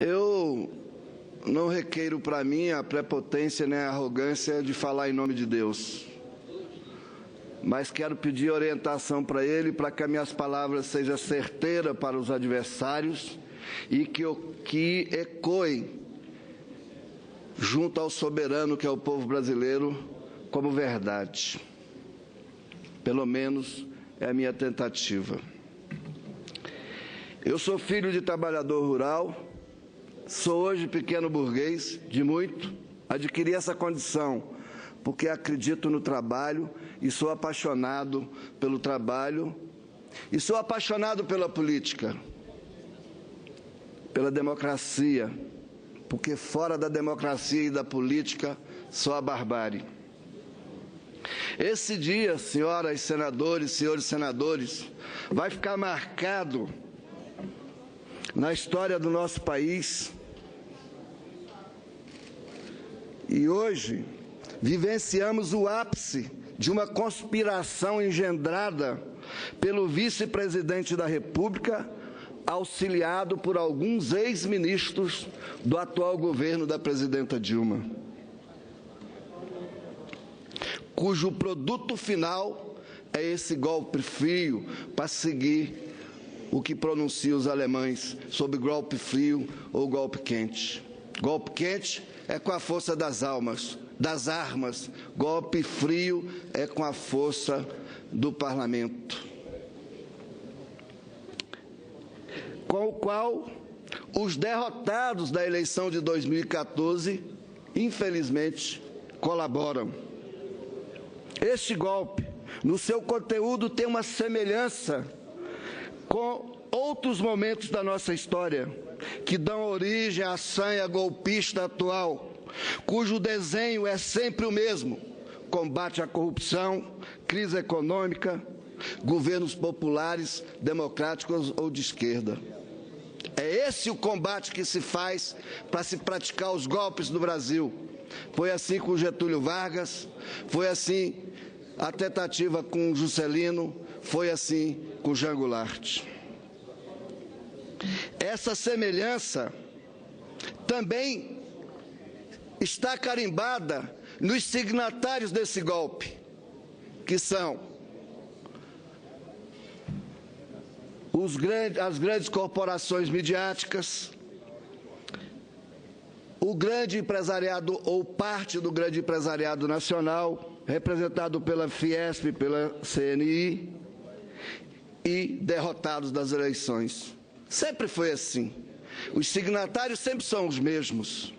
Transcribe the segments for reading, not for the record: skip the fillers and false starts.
Eu não requeiro para mim a prepotência nem a arrogância de falar em nome de Deus, mas quero pedir orientação para Ele para que as minhas palavras sejam certeiras para os adversários e que ecoem junto ao soberano que é o povo brasileiro como verdade. Pelo menos é a minha tentativa. Eu sou filho de trabalhador rural, sou hoje pequeno burguês, de muito, adquiri essa condição, porque acredito no trabalho e sou apaixonado pelo trabalho e sou apaixonado pela política, pela democracia, porque fora da democracia e da política só a barbárie. Esse dia, senhoras senadores, senhores senadores, vai ficar marcado na história do nosso país. E hoje vivenciamos o ápice de uma conspiração engendrada pelo vice-presidente da República, auxiliado por alguns ex-ministros do atual governo da presidenta Dilma, cujo produto final é esse golpe frio, para seguir o que pronunciam os alemães sobre golpe frio ou golpe quente. Golpe quente é com a força das armas, golpe frio é com a força do parlamento, com o qual os derrotados da eleição de 2014, infelizmente, colaboram. Este golpe, no seu conteúdo, tem uma semelhança com outros momentos da nossa história, que dão origem à sanha golpista atual, cujo desenho é sempre o mesmo: combate à corrupção, crise econômica, governos populares, democráticos ou de esquerda. É esse o combate que se faz para se praticar os golpes no Brasil. Foi assim com Getúlio Vargas, foi assim a tentativa com Juscelino, foi assim com Jean Goulart. Essa semelhança também está carimbada nos signatários desse golpe, que são as grandes corporações midiáticas, o grande empresariado ou parte do grande empresariado nacional, representado pela Fiesp, pela CNI, e derrotados das eleições. Sempre foi assim. Os signatários sempre são os mesmos.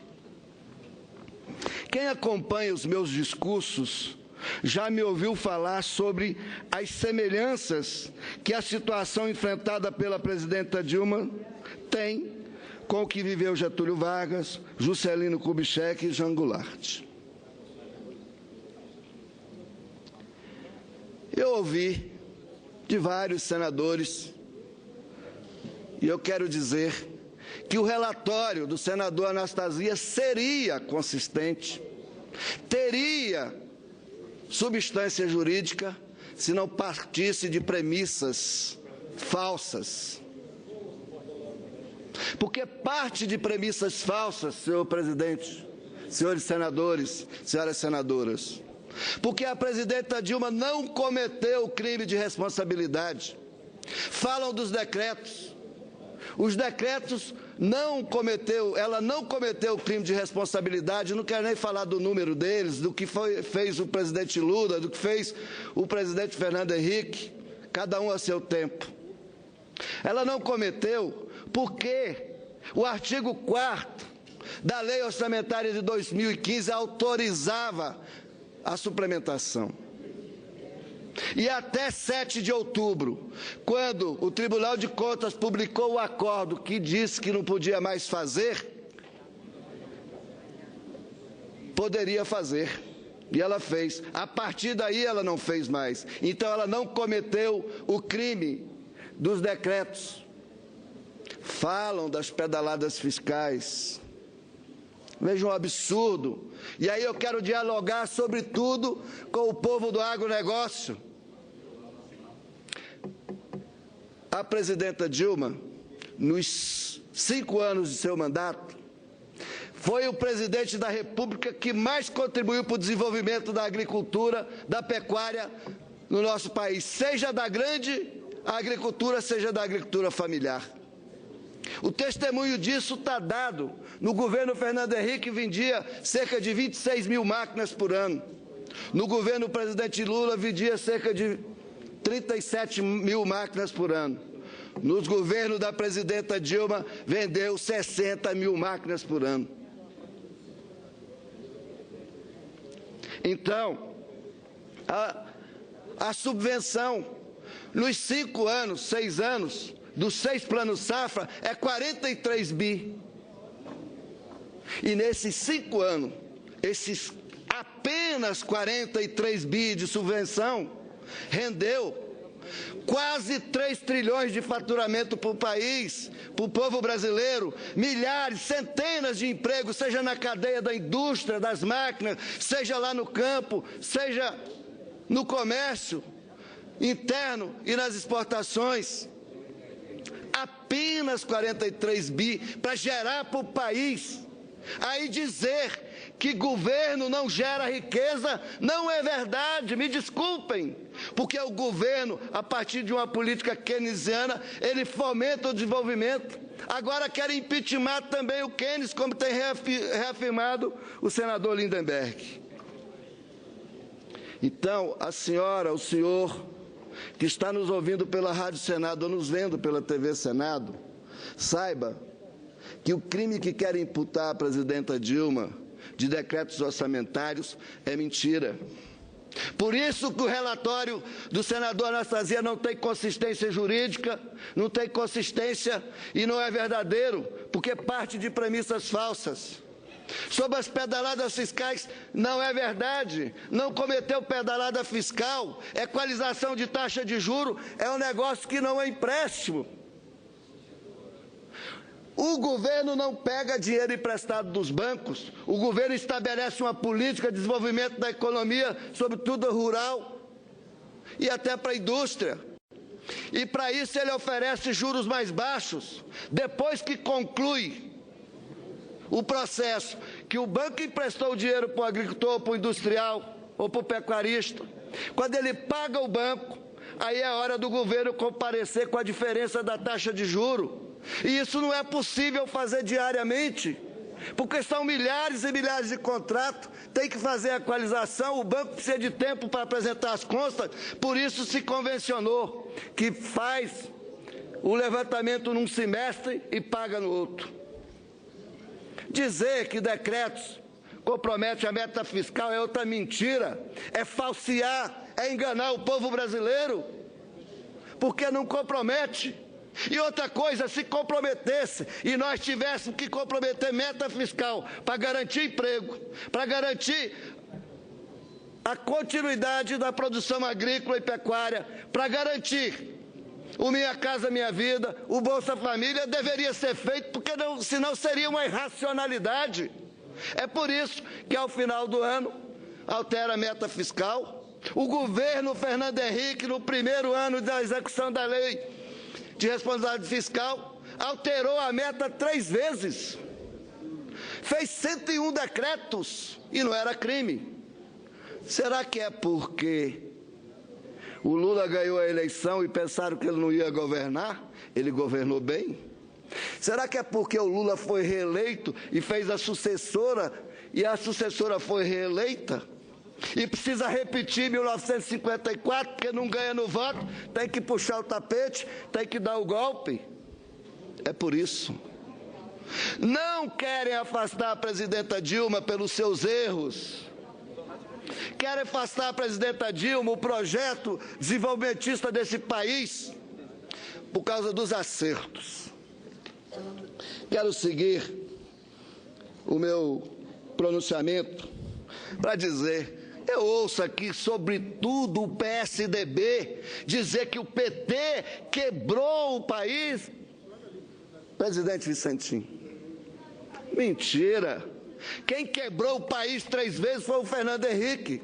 Quem acompanha os meus discursos já me ouviu falar sobre as semelhanças que a situação enfrentada pela presidenta Dilma tem com o que viveu Getúlio Vargas, Juscelino Kubitschek e Jean Goulart. Eu ouvi de vários senadores, e eu quero dizer que o relatório do senador Anastasia seria consistente, teria substância jurídica, se não partisse de premissas falsas. Porque parte de premissas falsas, senhor presidente, senhores senadores, senhoras senadoras, porque a presidenta Dilma não cometeu crime de responsabilidade. Falam dos decretos. Os decretos ela não cometeu crime de responsabilidade, não quero nem falar do número deles, do que fez o presidente Lula, do que fez o presidente Fernando Henrique, cada um a seu tempo. Ela não cometeu porque o artigo 4º da Lei Orçamentária de 2015 autorizava a suplementação. E até 7 de outubro, quando o Tribunal de Contas publicou o acordo que disse que não podia mais fazer, poderia fazer. E ela fez. A partir daí ela não fez mais. Então ela não cometeu o crime dos decretos. Falam das pedaladas fiscais. Vejam um absurdo. E aí eu quero dialogar, sobretudo, com o povo do agronegócio. A presidenta Dilma, nos 5 anos de seu mandato, foi o presidente da República que mais contribuiu para o desenvolvimento da agricultura, da pecuária no nosso país, seja da grande agricultura, seja da agricultura familiar. O testemunho disso está dado. No governo Fernando Henrique vendia cerca de 26 mil máquinas por ano. No governo do presidente Lula vendia cerca de 37 mil máquinas por ano. Nos governos da presidenta Dilma vendeu 60 mil máquinas por ano. Então, a subvenção nos 5 anos, 6 anos, dos 6 planos safra, é 43 bi. E nesses 5 anos, esses apenas 43 bi de subvenção rendeu quase 3 trilhões de faturamento para o país, para o povo brasileiro, milhares, centenas de empregos, seja na cadeia da indústria, das máquinas, seja lá no campo, seja no comércio interno e nas exportações. Apenas 43 bi para gerar para o país. Aí dizer que governo não gera riqueza não é verdade, me desculpem, porque o governo, a partir de uma política keynesiana, ele fomenta o desenvolvimento. Agora querem impeachment também o Keynes, como tem reafirmado o senador Lindenberg. Então, a senhora, o senhor, que está nos ouvindo pela Rádio Senado ou nos vendo pela TV Senado, saiba que o crime que querem imputar à presidenta Dilma de decretos orçamentários é mentira. Por isso que o relatório do senador Anastasia não tem consistência jurídica, não tem consistência e não é verdadeiro, porque parte de premissas falsas. Sobre as pedaladas fiscais, não é verdade, não cometeu pedalada fiscal, equalização de taxa de juros é um negócio que não é empréstimo. O governo não pega dinheiro emprestado dos bancos, o governo estabelece uma política de desenvolvimento da economia, sobretudo rural, e até para a indústria. E para isso ele oferece juros mais baixos, depois que conclui o processo, que o banco emprestou o dinheiro para o agricultor, para o industrial ou para o pecuarista. Quando ele paga o banco, aí é hora do governo comparecer com a diferença da taxa de juro. E isso não é possível fazer diariamente, porque são milhares e milhares de contratos, tem que fazer a equalização, o banco precisa de tempo para apresentar as contas, por isso se convencionou que faz o levantamento num semestre e paga no outro. Dizer que decretos comprometem a meta fiscal é outra mentira, é falsear, é enganar o povo brasileiro, porque não compromete. E outra coisa, se comprometesse e nós tivéssemos que comprometer meta fiscal para garantir emprego, para garantir a continuidade da produção agrícola e pecuária, para garantir o Minha Casa Minha Vida, o Bolsa Família, deveria ser feito, porque senão seria uma irracionalidade. É por isso que ao final do ano altera a meta fiscal. O governo Fernando Henrique, no primeiro ano da execução da lei de responsabilidade fiscal, alterou a meta 3 vezes, fez 101 decretos e não era crime. Será que é porque o Lula ganhou a eleição e pensaram que ele não ia governar? Ele governou bem? Será que é porque o Lula foi reeleito e fez a sucessora e a sucessora foi reeleita? E precisa repetir 1954, porque não ganha no voto, tem que puxar o tapete, tem que dar o golpe. É por isso. Não querem afastar a presidenta Dilma pelos seus erros. Querem afastar a presidenta Dilma, o projeto desenvolvimentista desse país, por causa dos acertos. Quero seguir o meu pronunciamento para dizer: eu ouço aqui, sobretudo, o PSDB dizer que o PT quebrou o país. Presidente Vicentinho, mentira. Quem quebrou o país 3 vezes foi o Fernando Henrique.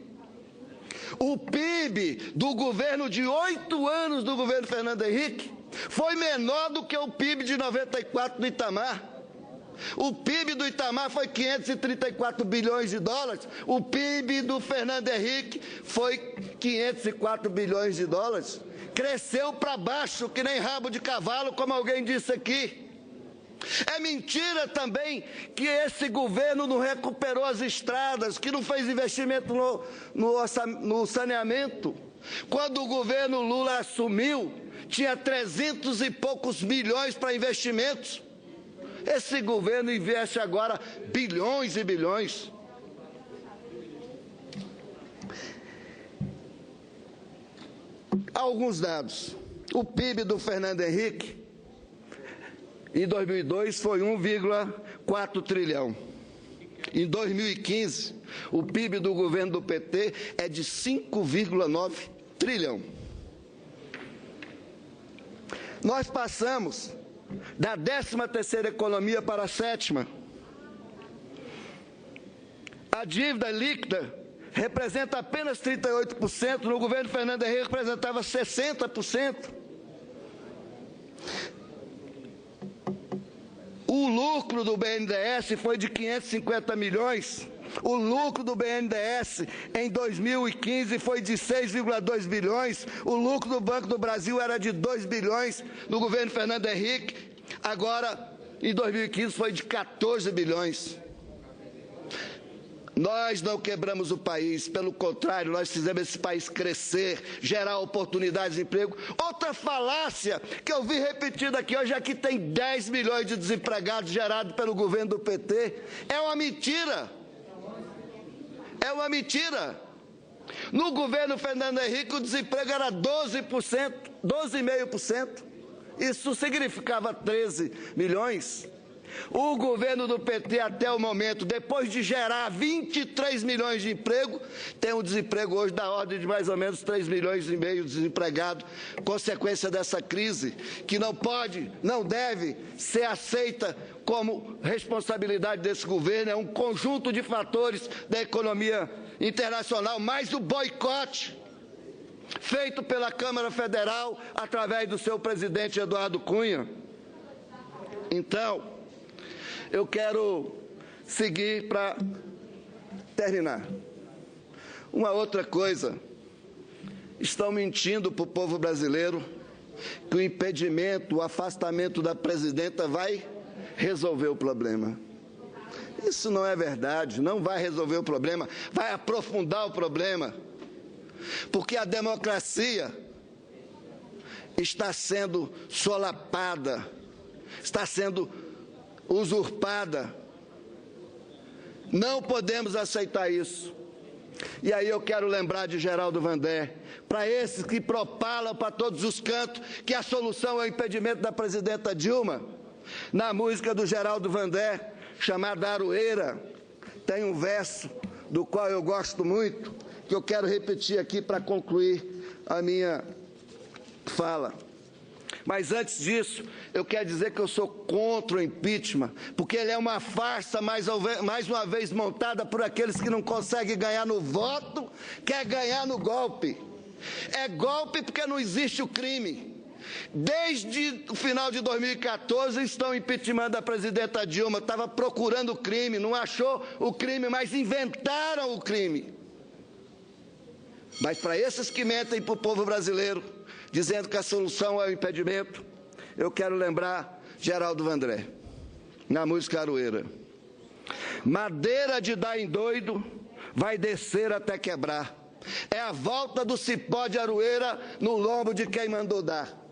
O PIB do governo de 8 anos do governo Fernando Henrique foi menor do que o PIB de 94 do Itamar. O PIB do Itamar foi 534 bilhões de dólares, o PIB do Fernando Henrique foi 504 bilhões de dólares. Cresceu para baixo, que nem rabo de cavalo, como alguém disse aqui. É mentira também que esse governo não recuperou as estradas, que não fez investimento no saneamento. Quando o governo Lula assumiu, tinha 300 e poucos milhões para investimentos. Esse governo investe agora bilhões e bilhões. Alguns dados. O PIB do Fernando Henrique, em 2002, foi 1,4 trilhão. Em 2015, o PIB do governo do PT é de 5,9 trilhão. Nós passamos da 13ª economia para a 7ª. A dívida líquida representa apenas 38%, no governo Fernando Henrique representava 60%. O lucro do BNDES foi de 550 milhões. O lucro do BNDES em 2015 foi de 6,2 bilhões. O lucro do Banco do Brasil era de 2 bilhões no governo Fernando Henrique. Agora, em 2015, foi de 14 bilhões. Nós não quebramos o país, pelo contrário, nós fizemos esse país crescer, gerar oportunidades de emprego. Outra falácia que eu vi repetida aqui hoje é que tem 10 milhões de desempregados gerados pelo governo do PT. É uma mentira. É uma mentira. No governo Fernando Henrique, o desemprego era 12%, 12,5%. Isso significava 13 milhões. O governo do PT, até o momento, depois de gerar 23 milhões de emprego, tem um desemprego hoje da ordem de mais ou menos 3 milhões e meio de desempregados, consequência dessa crise, que não pode, não deve ser aceita como responsabilidade desse governo. É um conjunto de fatores da economia internacional, mais o boicote feito pela Câmara Federal através do seu presidente Eduardo Cunha. Então, eu quero seguir para terminar. Uma outra coisa, estão mentindo para o povo brasileiro que o impedimento, o afastamento da presidenta vai resolver o problema. Isso não é verdade, não vai resolver o problema, vai aprofundar o problema, porque a democracia está sendo solapada, está sendo usurpada. Não podemos aceitar isso. E aí eu quero lembrar de Geraldo Vandré, para esses que propalam para todos os cantos que a solução é o impedimento da presidenta Dilma. Na música do Geraldo Vandré, chamada Aroeira, tem um verso do qual eu gosto muito, que eu quero repetir aqui para concluir a minha fala. Mas antes disso, eu quero dizer que eu sou contra o impeachment, porque ele é uma farsa mais uma vez montada por aqueles que não conseguem ganhar no voto, quer ganhar no golpe. É golpe porque não existe o crime. Desde o final de 2014 estão impeachmentando a presidenta Dilma, estava procurando o crime, não achou o crime, mas inventaram o crime. Mas para esses que mentem para o povo brasileiro, dizendo que a solução é o impedimento, eu quero lembrar Geraldo Vandré, na música Aroeira. Madeira de dar em doido vai descer até quebrar. É a volta do cipó de Aroeira no lombo de quem mandou dar.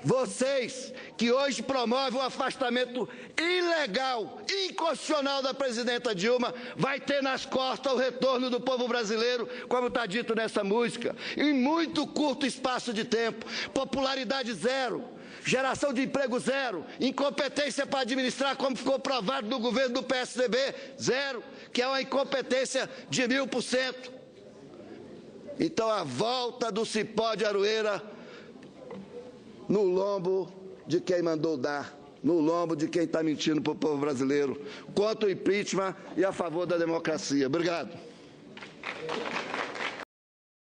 Vocês que hoje promovem o afastamento ilegal, inconstitucional da presidenta Dilma, vai ter nas costas o retorno do povo brasileiro, como está dito nessa música, em muito curto espaço de tempo. Popularidade zero, geração de emprego zero, incompetência para administrar, como ficou provado no governo do PSDB, zero, que é uma incompetência de 1000%. Então a volta do cipó de Aroeira no lombo de quem mandou dar, no lombo de quem está mentindo para o povo brasileiro, contra o impeachment e a favor da democracia. Obrigado.